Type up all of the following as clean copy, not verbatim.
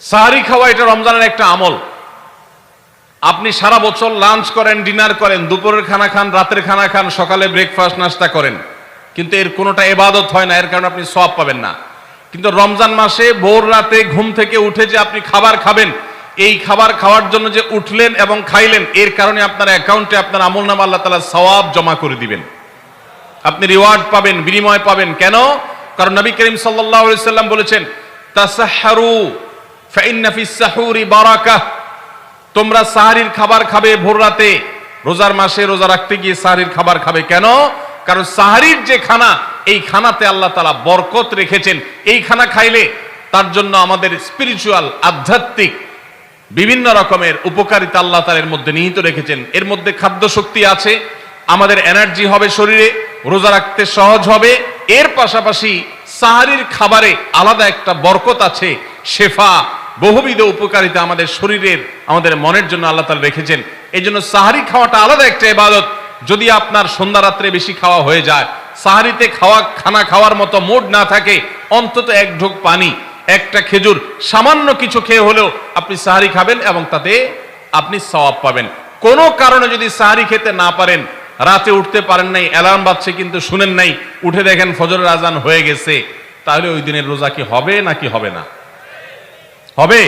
সাহারি খাওয়া এটা রমজানের একটা আমল। আপনি সারা বছর লাঞ্চ করেন, ডিনার করেন, দুপুরের খানা খান, রাতের খানা খান, সকালে ব্রেকফাস্ট নাস্তা করেন, কিন্তু এর কোনোটা ইবাদত হয় না, এর কারণে আপনি সওয়াব পাবেন না। কিন্তু রমজান মাসে ভোর রাতে ঘুম থেকে উঠে যে আপনি খাবার খাবেন, এই খাবার খাওয়ার জন্য যে উঠলেন এবং খাইলেন, এর কারণে আপনার অ্যাকাউন্টে আপনার আমলনামা আল্লাহ তাআলা সওয়াব জমা করে দিবেন, আপনি রিওয়ার্ড পাবেন, বিনিময় পাবেন। কেন? কারণ নবী করিম সাল্লাল্লাহু আলাইহি সাল্লাম বলেছেন, তাসাহহারু ফাইন্না ফিস সাহুরি বারাকাহ। তোমরা সাহারির খাবার খাবে ভোর রাতে, রোজার মাসে রোজা রাখতে গিয়ে সাহারির খাবার খাবে। কেন? কারণ সাহারির যে খানা, এই খানাতে আল্লাহ তাআলা বরকত রেখেছেন। এই খানা খাইলে তার জন্য আমাদের স্পিরিচুয়াল, আধ্যাত্মিক বিভিন্ন রকমের উপকারিতা আল্লাহ তাআলা এর মধ্যে নিহিত রেখেছেন। এর মধ্যে খাদ্য শক্তি আছে, আমাদের এনার্জি হবে শরীরে, রোজা রাখতে সহজ হবে। এর পাশাপাশি সাহারির খাবারে আলাদা একটা বরকত আছে, শেফা, বহুবিধ উপকারিতা আমাদের শরীরের, আমাদের মনের জন্য আল্লাহ তাআলা রেখেছেন। এই জন্য সাহারি খাওয়াটা আলাদা একটা ইবাদত। যদি আপনার সন্ধ্যা রাত্রে বেশি খাওয়া হয়ে যায়, সাহারিতে খানা খাওয়ার মতো মুড না থাকে, অন্তত এক ঢোক পানি, একটা খেজুর, সামান্য কিছু খেয়ে হলেও আপনি সাহারি খাবেন এবং তাতে আপনি সওয়াব পাবেন। কোনো কারণে যদি সাহারি খেতে না পারেন, রাতে উঠতে পারেন নাই, অ্যালার্ম বাজছে কিন্তু শুনেন নাই, উঠে দেখেন ফজরের আজান হয়ে গেছে, তাহলে ওই দিনের রোজা কি হবে নাকি হবে না? হবে।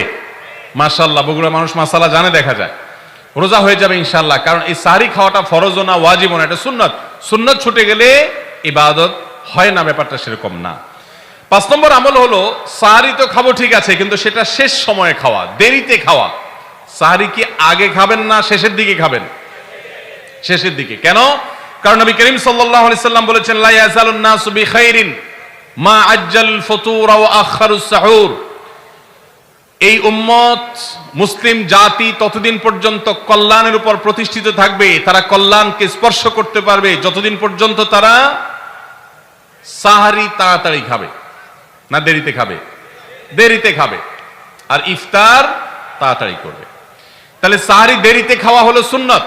মাশাআল্লাহ, বগুড়া মানুষ মাসালা জানে, দেখা যায় রোজা হয়ে যাবে ইনশাআল্লাহ। কারণ এই সাহারি খাওয়াটা ফরজ না, ওয়াজিব না, এটা সুন্নাত। সুন্নাত ছুটে গেলে ইবাদত হয় না, ব্যাপারটা সেরকম না। 5 নম্বর আমল হলো, সাহারি তো খাবো ঠিক আছে, কিন্তু সেটা শেষ সময়ে খাওয়া, দেরিতে খাওয়া। সাহারি কি আগে খাবেন না শেষের দিকে খাবেন? শেষের দিকে। কেন? কারণ নবী করিম সাল্লাল্লাহু আলাইহি সাল্লাম বলেছেন, লা ইয়াজালুন নাসু বিখাইরিন মা আজ্জাল ফুতুর ওয়া আখারুস সাহুর। এই উম্মত, মুসলিম জাতি ততদিন পর্যন্ত কল্যাণের উপর প্রতিষ্ঠিত থাকবে, তারা কল্যাণকে স্পর্শ করতে পারবে যতদিন পর্যন্ত তারা সাহারি তাড়াতাড়ি খাবে না দেরিতে খাবে? দেরিতে খাবে। আর ইফতার তাড়াতাড়ি করবে। তাহলে সাহারি দেরিতে খাওয়া হলো সুন্নাত।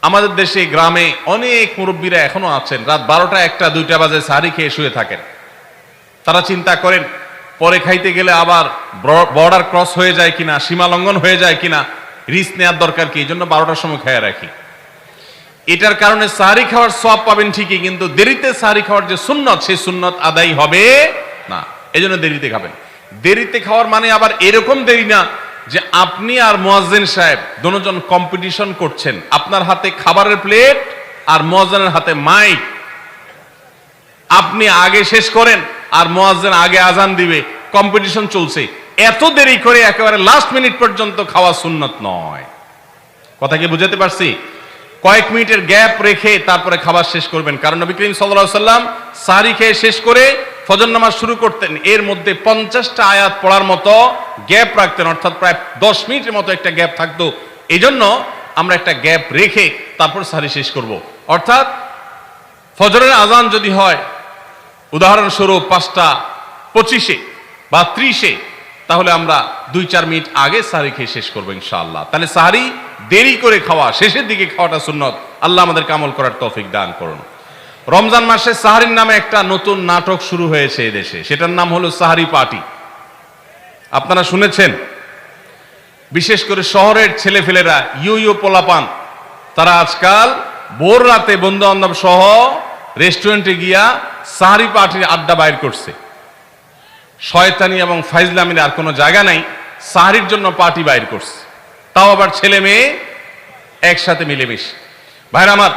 আমাদের দেশে গ্রামে অনেক মুরব্বীরা এখনো আছেন, রাত 12টা, 1টা, 2টা বাজে সাহারি খেয়ে শুয়ে থাকেন। তারা চিন্তা করেন পরে খাইতে গেলে আবার বর্ডার ক্রস হয়ে যায় কিনা, সীমা লঙ্ঘন হয়ে যায় কিনা, রিস্ক নেওয়ার দরকার কি, এই জন্য 12টার সময় খেয়ে রাখি। এটার কারণে সাহারি খাওয়ার সওয়াব পাবেন ঠিকই, কিন্তু দেরিতে সাহারি খাওয়ার যে সুন্নত, সেই সুন্নত আদায় হবে না। এই জন্য দেরিতে খাবেন। দেরিতে খাওয়ার মানে আবার এরকম দেরি না যে আপনি আর মুয়াজ্জিন সাহেব দুজন কম্পিটিশন করছেন, আপনার হাতে খাবারের প্লেট আর মুয়াজ্জিনের হাতে মাইক, আপনি আগে শেষ করেন আর মুয়াজ্জিন আগে আজান দিবে, কম্পিটিশন চলছে। এত দেরি করে একেবারে লাস্ট মিনিট পর্যন্ত খাওয়া সুন্নত নয়। কথা কি বুঝাতে পারছি? কয়েক মিনিটের গ্যাপ রেখে তারপরে খাবার শেষ করবেন। কারণ নবী করিম সাল্লাল্লাহু আলাইহি সাল্লাম সাহারি খেয়ে শেষ করে ফজর নামাজ শুরু করতেন, এর মধ্যে 50টা আয়াত পড়ার মতো গ্যাপ রাখতেন, অর্থাৎ প্রায় 10 মিনিটের মতো একটা গ্যাপ থাকতো। এই জন্য আমরা একটা গ্যাপ রেখে তারপর সাহারি শেষ করব। অর্থাৎ ফজরের আজান যদি হয় উদাহরণস্বরূপ 5টা 25-এ বা 30-এ, তাহলে আমরা 2-4 মিনিট আগে সাহারি খেয়ে শেষ করবো ইনশাআল্লাহ। তাহলে সাহারি দেরি করে খাওয়া, শেষের দিকে খাওয়াটা সুন্নত। আল্লাহ আমাদেরকে আমল করার তৌফিক দান করুন। রমজান মাসে সাহারির নামে একটা নতুন নাটক শুরু হয়েছে এদেশে, সেটার নাম হলো সাহারি পার্টি। আপনারা শুনেছেন? বিশেষ করে শহরের ছেলেফেলেরা, ইউ পোলাপান, তারা আজকাল ভোর রাতে বন্ধু বান্ধব সহ রেস্টুরেন্টে গিয়া সাহারি পার্টির আড্ডা বাইর করছে। শয়তানি এবং ফাইজলামির আর কোনো জায়গা নাই, সাহারির জন্য পার্টি বাইর করছে, তাও আবার ছেলে মেয়ে একসাথে মিলেমিশে। ভাইরা আমার,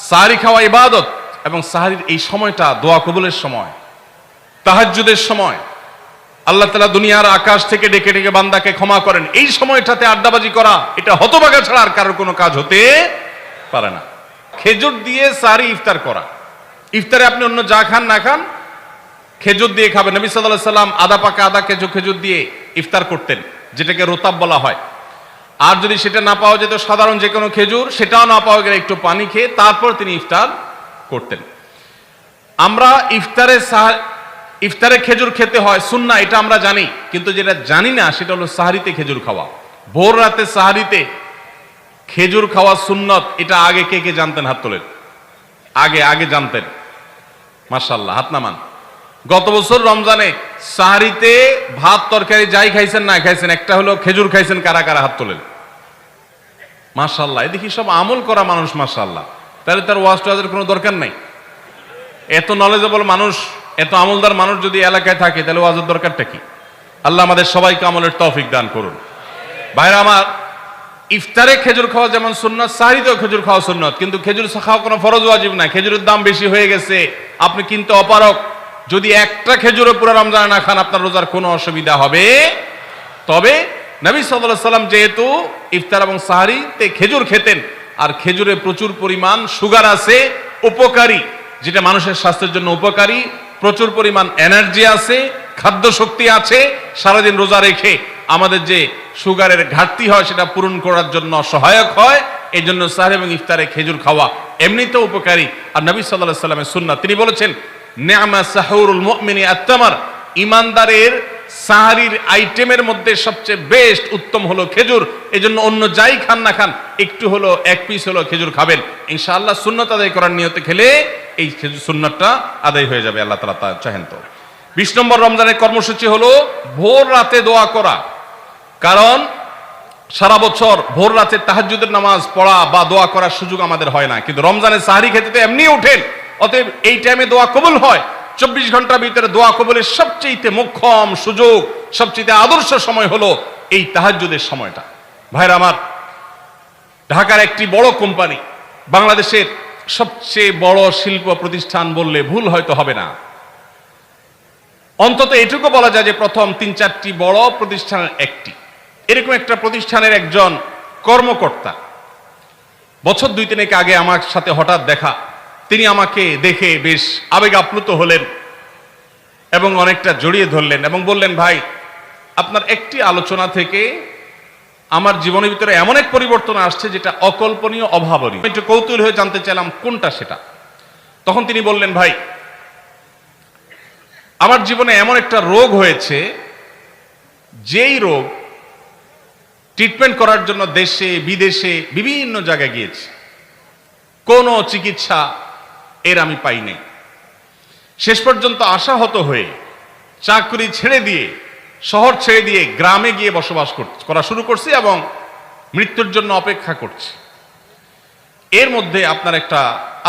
সাহারি খাওয়া ইবাদত, এবং সাহারির এই সময়টা দোয়া কবুলের সময়, তাহাজ্জুদের সময়। আল্লাহ তাআলা দুনিয়ার আকাশ থেকে ডেকে ডেকে বান্দাকে ক্ষমা করেন। এই সময়টাতে আড্ডাবাজি করা, এটা হতভাগা ছাড়া আর কারোর কোনো কাজ হতে পারে না। খেজুর দিয়ে সাহারি ইফতার করা, ইফতারে আপনি অন্য যা খান না খান, খেজুর দিয়ে খাবেন। নবী সাল্লাল্লাহু আলাইহি সাল্লাম আদা পাকা আদা খেজুর দিয়ে ইফতার করতেন, যেটাকে রোতাব বলা হয়। আর যদি সেটা না পাওয়া যেত, সাধারণ যে কোনো খেজুর, সেটাও না পাওয়া গেলে একটু পানি খেয়ে তারপর তিনি ইফতার করতেন। আমরা ইফতারে খেজুর খেতে হয় সুন্নাহ, এটা আমরা জানি, কিন্তু যেটা জানি না সেটা হলো সাহারিতে খেজুর খাওয়া। ভোর রাতে সাহারিতে খেজুর খাওয়া সুন্নত, এটা আগে কে কে জানতেন? হাত তোলেন। আগে জানতেন? মাশাআল্লাহ, হাত নামান। গত বছর রমজানে সাহারিতে ভাত তরকারি যাই খাইছেন না খাইছেন, একটা হলো খেজুর খাইছেন, কারা কারা হাত তোলেন? মাশাআল্লাহ, দেখি সব আমল করা মানুষ, মাশাআল্লাহ। তাহলে তার ওয়াজ টোয়াজের কোনো দরকার নাই। এত নলেজেবল মানুষ, এত আমলদার মানুষ যদি এলাকায় থাকে, তাহলে ওয়াজের দরকারটা কি? আল্লাহ আমাদের সবাইকে আমলের তৌফিক দান করুন। ভাইরা আমার, ইফতারে খেজুর খাওয়া যেমন সুন্নাত, সাহরিতেও খেজুর খাওয়া সুন্নাত, কিন্তু খেজুর খাওয়া কোনো ফরজ ওয়াজিব না। খেজুরের দাম বেশি হয়ে গেছে, আপনি কিনতে অপারগ। যদি একটা খেজুরও পুরো রমজানে না খান, আপনার রোজার কোনো অসুবিধা হবে। তবে নবী সাল্লাল্লাহু আলাইহি সাল্লাম যেহেতু ইফতার এবং সাহরিতে খেজুর খেতেন, আর খেজুরে প্রচুর পরিমাণ সুগার আছে, উপকারী, যেটা মানুষের স্বাস্থ্যের জন্য উপকারী, প্রচুর পরিমাণ এনার্জি আছে, খাদ্য শক্তি আছে, সারাদিন রোজা রেখে আমাদের যে সুগারের ঘাটতি হয় সেটা পূরণ করার জন্য সহায়ক হয়। এই জন্য সাহরি এবং ইফতারে খেজুর খাওয়া এমনিতেও উপকারী। আর নবী সাল্লাল্লাহু আলাইহি সাল্লামের সুন্নাত, তিনি বলেছেন, নি'মা সাহুরুল মুমিনি আত-তামার, ইমানদারের সাহারির আইটেমের মধ্যে সবচেয়ে বেস্ট, উত্তম হলো খেজুর। এজন্য অন্য যাই খান না খান, একটু হলো, এক পিস হলো খেজুর খাবেন, ইনশাআল্লাহ সুন্নাত আদায় করার নিয়তে খেলে এই খেজুর সুন্নাতটা আদায় হয়ে যাবে, আল্লাহ তাআলা তা চাহেন। তো 20 নম্বর রমজানের কর্মসূচি হলো ভোর রাতে দোয়া করা। কারণ সারা বছর ভোর রাতে তাহাজ্জুদের নামাজ পড়া বা দোয়া করার সুযোগ আমাদের হয় না, কিন্তু রমজানের সাহরি খেতে তো এমনি ওঠেন, অতএব এই টাইমে দোয়া কবুল হয়। 24 ঘন্টার ভিতরে দোয়া কবুলের সবচেয়ে মোক্ষম সুযোগ, সবচেয়ে আদর্শ সময় হলো এই তাহাজ্জুদের সময়টা। ভাইরা আমার, ঢাকার একটি বড় কোম্পানি, বাংলাদেশের সবচেয়ে বড় শিল্প প্রতিষ্ঠান বললে ভুল হয়তো হবে না, অন্তত এটুকু বলা যায় যে প্রথম 3-4টি বড় প্রতিষ্ঠানের একটি। এরকম একটা প্রতিষ্ঠানের একজন কর্মকর্তা বছর 2-3 আগে আমার সাথে হঠাৎ দেখা, তিনি আমাকে দেখে বেশ আবেগ আপ্লুত হলেন এবং অনেকটা জড়িয়ে ধরলেন এবং বললেন, ভাই, আপনার একটি আলোচনা থেকে আমার জীবনের ভিতরে এমন এক পরিবর্তন আসছে যেটা অকল্পনীয়, অভাবনীয়। একটু কৌতূহল হয়ে জানতে চাইলাম কোনটা সেটা। তখন তিনি বললেন, ভাই, আমার জীবনে এমন একটা রোগ হয়েছে, যেই রোগ ট্রিটমেন্ট করার জন্য দেশে বিদেশে বিভিন্ন জায়গায় গিয়েছি, কোনো চিকিৎসা এর আমি পাই নাই। শেষ পর্যন্ত আশাহত হয়ে চাকরি ছেড়ে দিয়ে, শহর ছেড়ে দিয়ে গ্রামে গিয়ে বসবাস করা শুরু করছি এবং মৃত্যুর জন্য অপেক্ষা করছি। এর মধ্যে আপনার একটা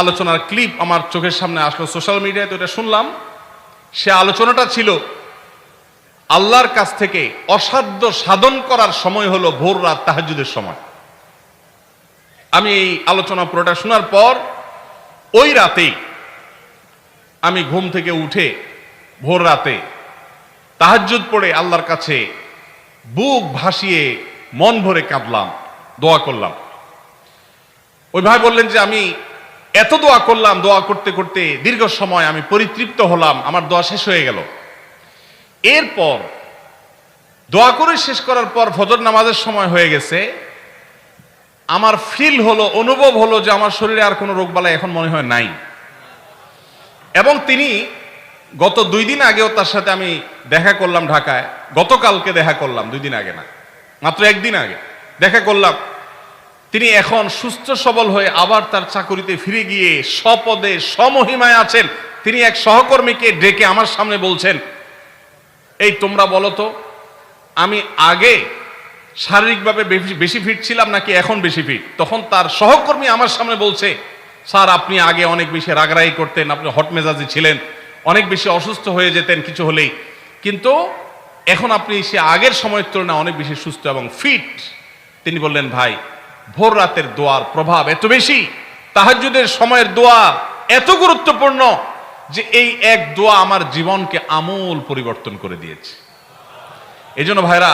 আলোচনার ক্লিপ আমার চোখের সামনে আসলো সোশ্যাল মিডিয়ায়, তো এটা শুনলাম। সে আলোচনাটা ছিল, আল্লাহর কাছ থেকে অসাধ্য সাধন করার সময় হলো ভোর রাত তাহাজ্জুদের সময়। আমি এই আলোচনা পুরোটা শোনার পর ওই রাতেই আমি ঘুম থেকে উঠে ভোর রাতে তাহাজ্জুদ পড়ে আল্লাহর কাছে বুক ভাসিয়ে মন ভরে কাঁদলাম, দোয়া করলাম। ওই ভাই বললেন যে আমি এত দোয়া করলাম, দোয়া করতে করতে দীর্ঘ সময় আমি পরিতৃপ্ত হলাম, আমার দোয়া শেষ হয়ে গেল। এরপর দোয়া করে শেষ করার পর ফজর নামাজের সময় হয়ে গেছে, আমার ফিল হলো, অনুভব হলো যে আমার শরীরে আর কোনো রোগবালাই এখন মনে হয় নাই। এবং তিনি গত 2 দিন আগেও তার সাথে আমি দেখা করলাম ঢাকায়, গতকালকে দেখা করলাম, 2 দিন আগে না, মাত্র 1 দিন আগে দেখা করলাম। তিনি এখন সুস্থ সবল হয়ে আবার তার চাকরিতে ফিরে গিয়ে স্বপদে স্বমহিমায় আছেন। তিনি এক সহকর্মীকে ডেকে আমার সামনে বলছেন, এই তোমরা বলো তো, আমি আগে শারীরিকভাবে বেশি ফিট ছিলাম নাকি এখন বেশি ফিট? তখন তার সহকর্মী আমার সামনে বলছে, স্যার, আপনি আগে অনেক বেশি রাগারাগি করতেন, আপনি হট মেজাজি ছিলেন, অনেক বেশি অসুস্থ হয়ে যেতেন কিছু হলেই, কিন্তু এখন আপনি সে আগের সময়ের তুলনায় অনেক বেশি সুস্থ এবং ফিট। তিনি বললেন, ভাই, ভোর রাতের দোয়ার প্রভাব এত বেশি, তাহাজ্জুদের সময়ের দোয়া এত গুরুত্বপূর্ণ যে এই এক দোয়া আমার জীবনকে আমূল পরিবর্তন করে দিয়েছে। এই জন্য ভাইরা,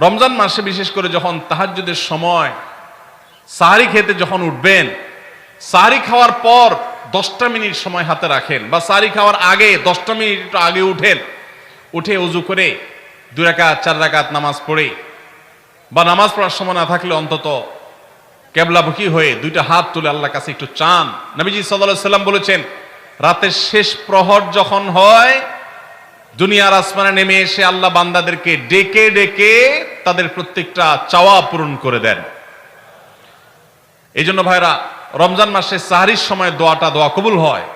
রমজান মাসে বিশেষ করে যখন তাহাজ্জুদের সময় সাহরি খেতে যখন উঠবেন, সাহরি খাওয়ার পর 10টা মিনিট সময় হাতে রাখেন, বা সাহরি খাওয়ার আগে 10টা মিনিট একটু আগে উঠেন, উঠে ওযু করে 2 রাকাত 4 রাকাত নামাজ পড়ে, বা নামাজ পড়ার সময় না থাকলে অন্তত কেবলামুখী হয়ে 2টা হাত তুলে আল্লাহর কাছে একটু চান। নবীজি সাল্লাল্লাহু আলাইহি সাল্লাম বলেছেন, রাতের শেষ প্রহর যখন হয়, দুনিয়ার আসমানে নেমে এসে আল্লাহ বান্দাদেরকে ডেকে ডেকে তাদের প্রত্যেকটা চাওয়া পূরণ করে দেন। এই জন্য ভাইরা, রমজান মাসে সাহরির সময় দোয়া কবুল হয়।